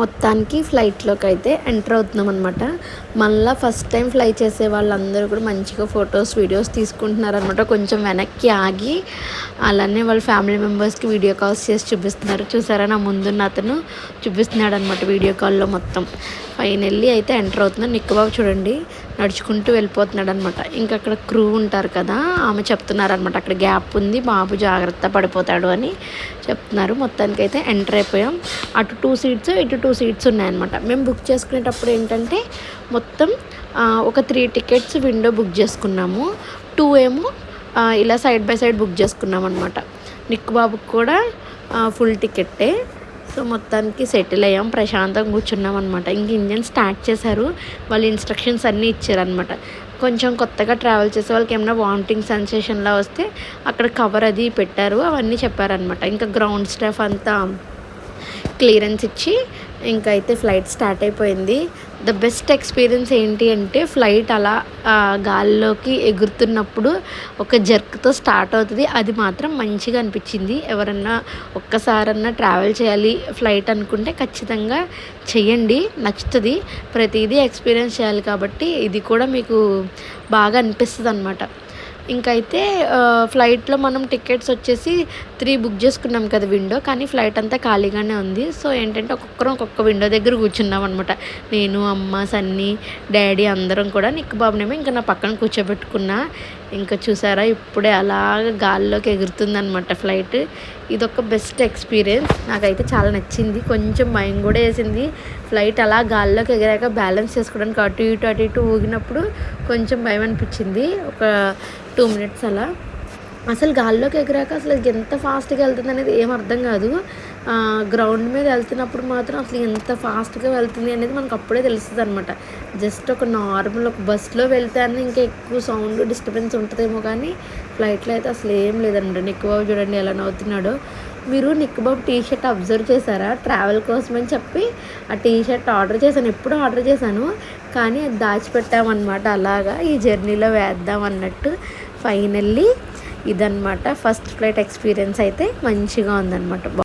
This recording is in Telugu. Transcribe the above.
మొత్తానికి ఫ్లైట్లోకి అయితే ఎంటర్ అవుతున్నాం అనమాట. మళ్ళీ ఫస్ట్ టైం ఫ్లై చేసే వాళ్ళందరూ కూడా మంచిగా ఫొటోస్ వీడియోస్ తీసుకుంటున్నారనమాట. కొంచెం వెనక్కి ఆగి అలానే వాళ్ళ ఫ్యామిలీ మెంబర్స్కి వీడియో కాల్స్ చేసి చూపిస్తున్నారు. చూసారా, నా ముందున్న అతను చూపిస్తున్నాడు అనమాట వీడియో కాల్లో మొత్తం. ఫైనల్లీ అయితే ఎంటర్ అవుతున్నాను. నిక్కుబాబు చూడండి నడుచుకుంటూ వెళ్ళిపోతున్నాడు అనమాట. ఇంకా అక్కడ క్రూ ఉంటారు కదా, ఆమె చెప్తున్నారనమాట అక్కడ గ్యాప్ ఉంది, బాబు జాగ్రత్త పడిపోతాడు అని చెప్తున్నారు. మొత్తానికి అయితే ఎంటర్ అయిపోయాం. అటు 2 సీట్స్ ఇటు 2 సీట్స్ ఉన్నాయన్నమాట. మేము బుక్ చేసుకునేటప్పుడు ఏంటంటే మొత్తం ఒక 3 టికెట్స్ విండో బుక్ చేసుకున్నాము, 2 ఏమో ఇలా సైడ్ బై సైడ్ బుక్ చేసుకున్నాం అనమాట. నిక్కుబాబుకి కూడా ఫుల్ టికెట్టే. సో మొత్తానికి సెటిల్ అయ్యాం, ప్రశాంతంగా కూర్చున్నాం అనమాట. ఇంక ఇంజన్ స్టార్ట్ చేశారు, వాళ్ళు ఇన్స్ట్రక్షన్స్ అన్నీ ఇచ్చారనమాట. కొంచెం కొత్తగా ట్రావెల్ చేసే వాళ్ళకి ఏమైనా వామిటింగ్ సెన్సేషన్లా వస్తే అక్కడ కవర్ అది పెట్టారు, అవన్నీ చెప్పారనమాట. ఇంకా గ్రౌండ్ స్టాఫ్ అంతా క్లియరెన్స్ ఇచ్చి ఇంకా అయితే ఫ్లైట్ స్టార్ట్ అయిపోయింది. ద బెస్ట్ ఎక్స్పీరియన్స్ ఏంటి అంటే ఫ్లైట్ అలా గాల్లోకి ఎగురుతున్నప్పుడు ఒక జర్క్తో స్టార్ట్ అవుతుంది. అది మాత్రం మంచిగా అనిపించింది. ఎవరన్నా ఒక్కసారన్నా ట్రావెల్ చేయాలి ఫ్లైట్ అనుకుంటే ఖచ్చితంగా చెయ్యండి, నచ్చుతుంది. ప్రతిదీ ఎక్స్పీరియన్స్ చేయాలి కాబట్టి ఇది కూడా మీకు బాగా అనిపిస్తుంది అనమాట. ఇంకైతే ఫ్లైట్లో మనం టికెట్స్ వచ్చేసి 3 బుక్ చేసుకున్నాం కదా విండో, కానీ ఫ్లైట్ అంతా ఖాళీగానే ఉంది. సో ఏంటంటే ఒక్కొక్కరం ఒక్కొక్క విండో దగ్గర కూర్చున్నాం అనమాట. నేను, అమ్మ, సన్నీ, డాడీ అందరం కూడా. నిక్కుబాబునేమో ఇంకా నా పక్కన కూర్చోబెట్టుకున్నా. ఇంకా చూసారా ఇప్పుడే అలాగ గాల్లోకి ఎగురుతుందనమాట ఫ్లైట్. ఇదొక బెస్ట్ ఎక్స్పీరియన్స్, నాకైతే చాలా నచ్చింది. కొంచెం భయం కూడా వేసింది. ఫ్లైట్ అలా గాల్లోకి ఎగిరాక బ్యాలెన్స్ చేసుకోవడానికి అటు ఇటు ఊగినప్పుడు కొంచెం భయం అనిపించింది. ఒక 2 మినిట్స్ అలా. అసలు గాల్లోకి ఎగిరాక అసలు ఎంత ఫాస్ట్గా వెళ్తుంది అనేది ఏం అర్థం కాదు. గ్రౌండ్ మీద వెళ్తున్నప్పుడు మాత్రం అసలు ఎంత ఫాస్ట్గా వెళ్తుంది అనేది మనకు అప్పుడే తెలుస్తుంది అనమాట. జస్ట్ ఒక నార్మల్ ఒక బస్సులో వెళ్తే అన్నీ ఇంకా ఎక్కువ సౌండ్ డిస్టర్బెన్స్ ఉంటుందేమో, కానీ ఫ్లైట్లో అయితే అసలు ఏం లేదనమాట. నిక్కుబాబు చూడండి ఎలా నవ్వుతున్నాడో. మీరు నిక్కుబాబు టీషర్ట్ అబ్జర్వ్ చేశారా? ట్రావెల్ కోసం అని చెప్పి ఆ టీషర్ట్ ఆర్డర్ చేశాను, ఎప్పుడూ ఆర్డర్ చేశాను, కానీ అది దాచిపెట్టామన్నమాట. అలాగా ఈ జర్నీలో వేద్దాం అన్నట్టు. ఫైనల్లీ ఇదన్నమాట ఫస్ట్ ఫ్లైట్ ఎక్స్పీరియన్స్ అయితే మంచిగా ఉందన్నమాట.